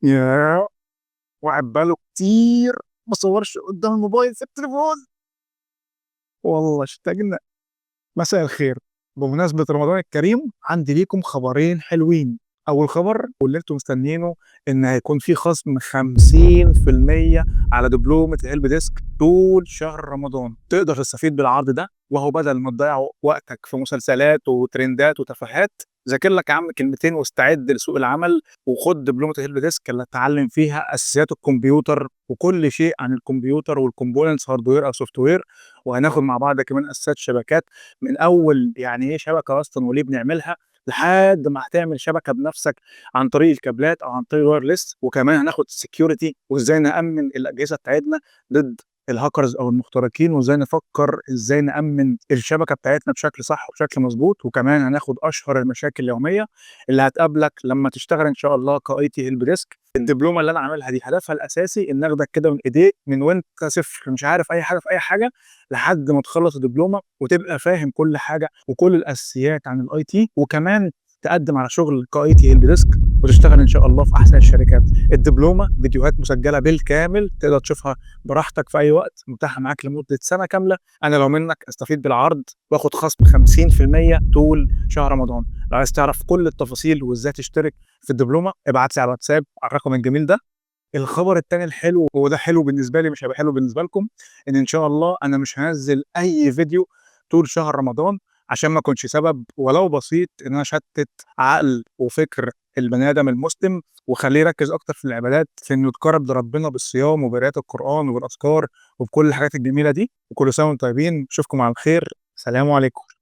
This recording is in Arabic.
ياه! واحد بقى له كتير ما صوّرش قدّام الموبايل في التليفون، والله اشتقنا. مساء الخير، بمناسبة رمضان الكريم عندي ليكم خبرين حلوين. أول خبر واللي أنتم مستنيينه إن هيكون في خصم 50% على دبلومة الhelp desk طول شهر رمضان، تقدر تستفيد بالعرض ده، وأهو بدل ما تضيّع وقتك في مسلسلات وترندات وتفاهات، ذاكر لك يا عم كلمتين واستعد لسوق العمل، وخُد دبلومة الhelp desk اللي هتتعلم فيها أساسيات الكمبيوتر وكل شيء عن الكمبيوتر والcomponents hardware أو software، وهناخد مع بعض كمان أساسيات شبكات من أول يعني إيه شبكة أصلًا وليه بنعملها، لحد ما هتعمل شبكة بنفسك عن طريق الكابلات أو عن طريق الwireless، وكمان هناخد security وإزاي نأمِّن الأجهزة بتاعتنا ضد الhackers أو المخترقين، وإزاي نفكّر إزاي نأمِّن الشبكة بتاعتنا بشكل صح وبشكل مضبوط، وكمان هناخد أشهر المشاكل اليومية اللي هتقابلك لمّا تشتغل إن شاء الله كIT help desk. الدبلومة اللي أنا عاملها دي هدفها الأساسي إن آخدك كده من إيديك من وأنت صفر مش عارف أي حاجة في أي حاجة، لحد ما تخلّص الدبلومة وتبقى فاهم كل حاجة وكل الأساسيات عن الIT، وكمان تقدّم على شغل كIT help desk وتشتغل إن شاء الله في أحسن الشركات. الدبلومة فيديوهات مسجلة بالكامل تقدر تشوفها براحتك في أي وقت، متاحة معاك لمدة سنة كاملة. أنا لو منك أستفيد بالعرض وآخد خصم 50% طول شهر رمضان. لو عايز تعرف كل التفاصيل وإزاي تشترك في الدبلومة ابعت لي على الواتساب على الرقم الجميل ده. الخبر التاني الحلو وده حلو بالنسبة لي مش هيبقى حلو بالنسبة لكم، إن شاء الله أنا مش هانزّل أي فيديو طول شهر رمضان، عشان ما أكونش سبب ولو بسيط إن أنا أشتِّت عقل وفكر البني آدم المسلم، واخلّيه يركّز أكتر في العبادات، في إنه يتقرّب لربنا بالصيام وبقراءة القرآن وبالأذكار وبكل الحاجات الجميلة دي. وكل سنة وأنتم طيبين، أشوفكم على خير، سلام عليكم.